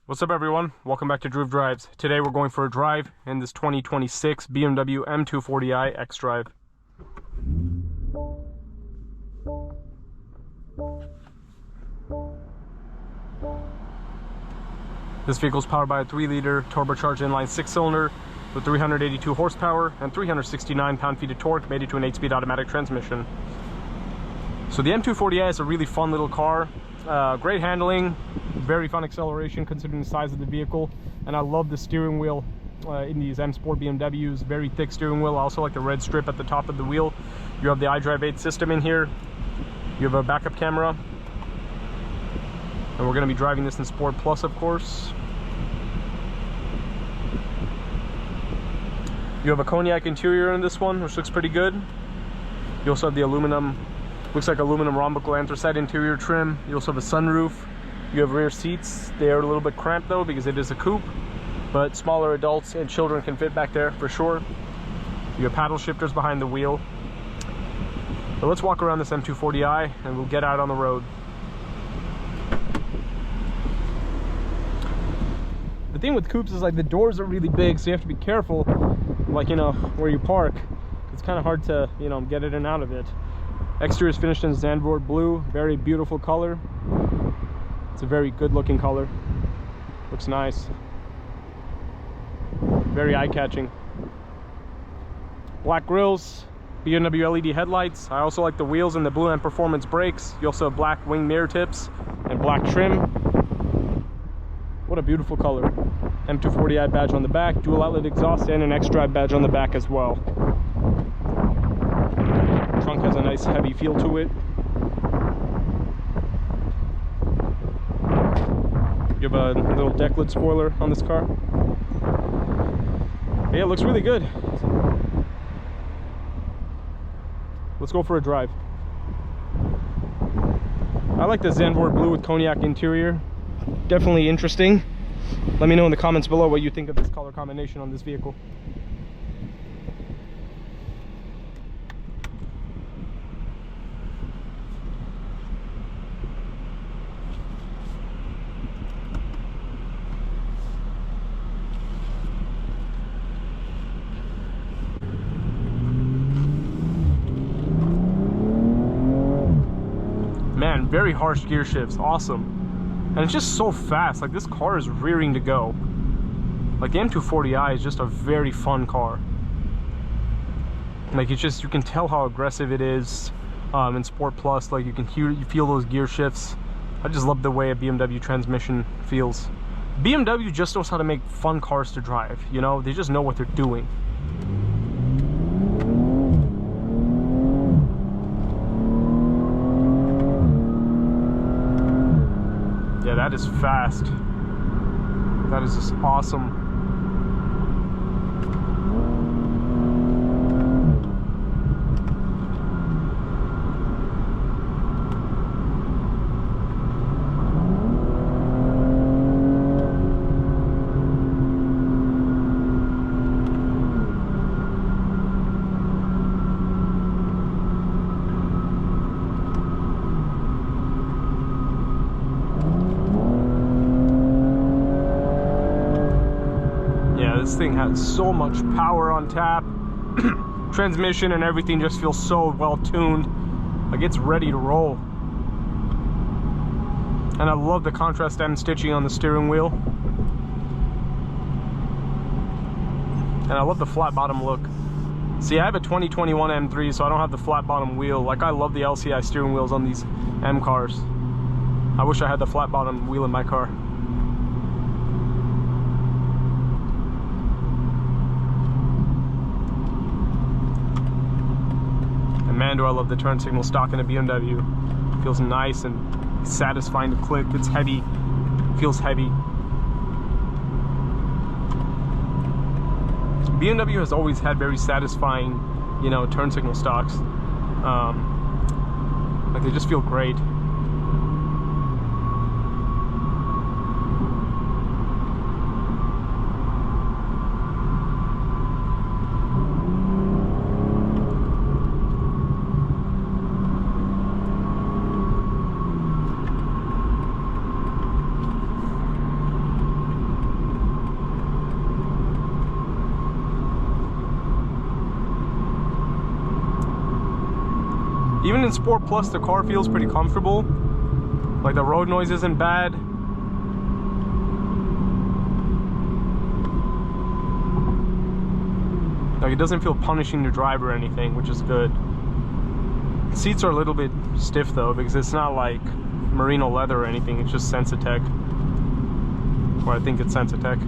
What's up everyone, welcome back to Groove Drives. Today we're going for a drive in this 2026 BMW M240i xDrive. This vehicle is powered by a 3-liter turbocharged inline 6-cylinder with 382 horsepower and 369 pound-feet of torque, made it to an 8-speed automatic transmission. So the M240i is a really fun little car. Great handling, very fun acceleration considering the size of the vehicle, and I love the steering wheel in these M Sport BMWs. Very thick steering wheel. I also like the red strip at the top of the wheel. You have the xDrive 8 system in here. You have a backup camera, and we're going to be driving this in Sport Plus, of course. You have a cognac interior in this one, which looks pretty good. You also have the aluminum, looks like aluminum rhombical anthracite interior trim. You also have a sunroof. You have rear seats. They are a little bit cramped though because it is a coupe, but smaller adults and children can fit back there for sure. You have paddle shifters behind the wheel. But let's walk around this M240i and we'll get out on the road. The thing with coupes is like the doors are really big, so you have to be careful, like, you know, where you park. It's kind of hard to, you know, get in and out of it. Exterior is finished in Zandvoort blue, very beautiful color. It's a very good looking color. Looks nice. Very eye-catching. Black grills, BMW LED headlights. I also like the wheels and the blue and performance brakes. You also have black wing mirror tips and black trim. What a beautiful color. M240i badge on the back, dual outlet exhaust, and an xDrive badge on the back as well. Trunk has a nice heavy feel to it. You have a little deck lid spoiler on this car. Yeah, it looks really good. Let's go for a drive. I like the Zandvoort blue with cognac interior. Definitely interesting. Let me know in the comments below what you think of this color combination on this vehicle. Man, very harsh gear shifts, awesome. And it's just so fast. Like, this car is rearing to go. Like, the M240i is just a very fun car. Like, it's just, you can tell how aggressive it is in Sport Plus. Like, you feel those gear shifts. I just love the way a BMW transmission feels. BMW just knows how to make fun cars to drive, you know? They just know what they're doing. Yeah, that is fast. That is just awesome. This thing has so much power on tap. Transmission and everything just feels so well tuned. Like, it's ready to roll. And I love the contrast M stitching on the steering wheel. And I love the flat bottom look. See, I have a 2021 M3, so I don't have the flat bottom wheel. Like, I love the LCI steering wheels on these M cars. I wish I had the flat bottom wheel in my car. Man, do I love the turn signal stock in a BMW. Feels nice and satisfying to click. It's heavy, feels heavy. BMW has always had very satisfying, you know, turn signal stocks. Like, they just feel great. Even in Sport Plus, the car feels pretty comfortable. Like, the road noise isn't bad. Like, it doesn't feel punishing to drive or anything, which is good. Seats are a little bit stiff though, because it's not like merino leather or anything, it's just Sensitech. Or I think it's Sensitech.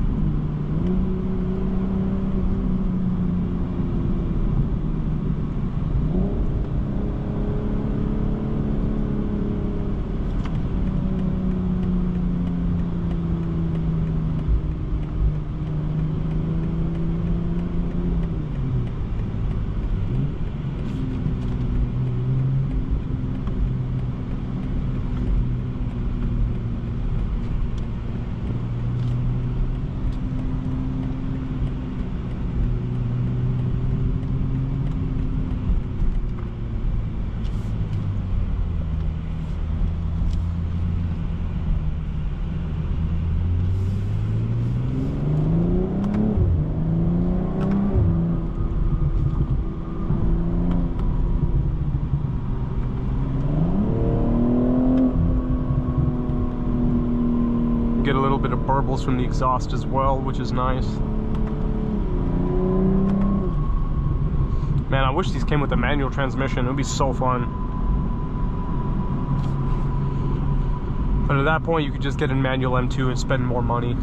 Get a little bit of burbles from the exhaust as well, which is nice. Man, I wish these came with a manual transmission. It would be so fun. But at that point, you could just get a manual M2 and spend more money.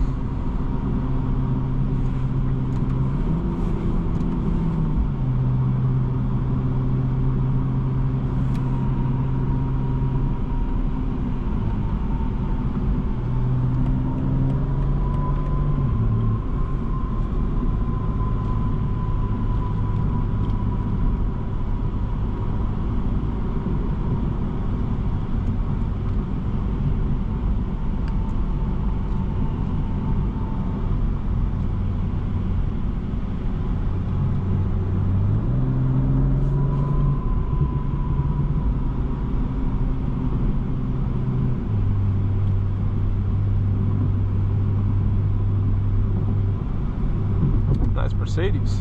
Nice Mercedes.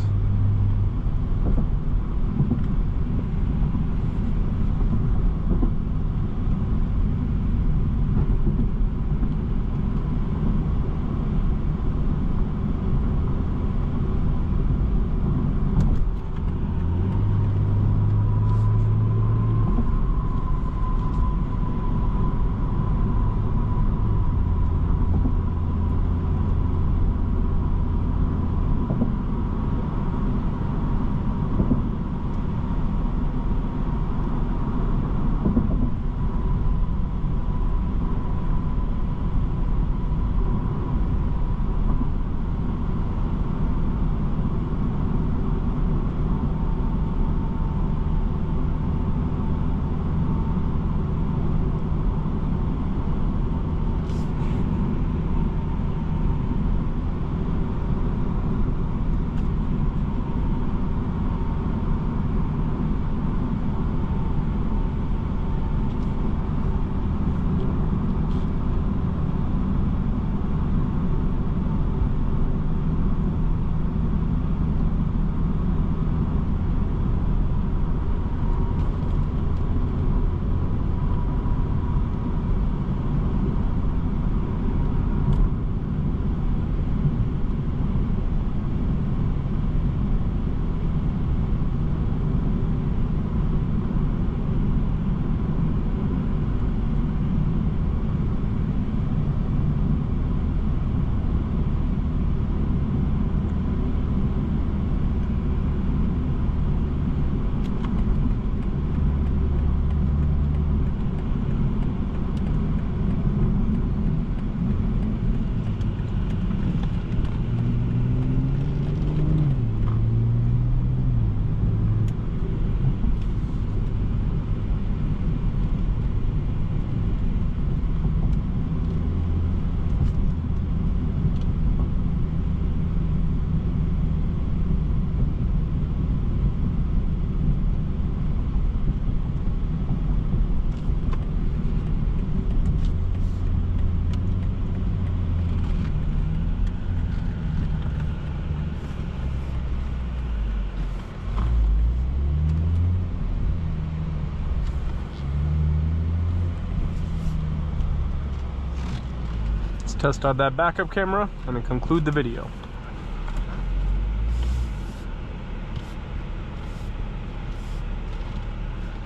test out that backup camera and then conclude the video.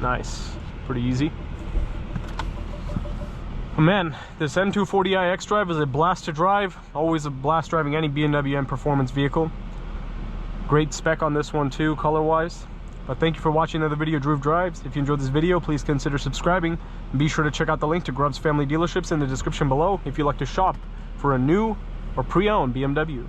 Nice, pretty easy. Oh man, this M240i xDrive is a blast to drive. Always a blast driving any BMW M Performance vehicle. Great spec on this one too, color-wise. But thank you for watching another video of Drew Drives. If you enjoyed this video, please consider subscribing. And be sure to check out the link to Grubbs Family Dealerships in the description below if you'd like to shop for a new or pre-owned BMW.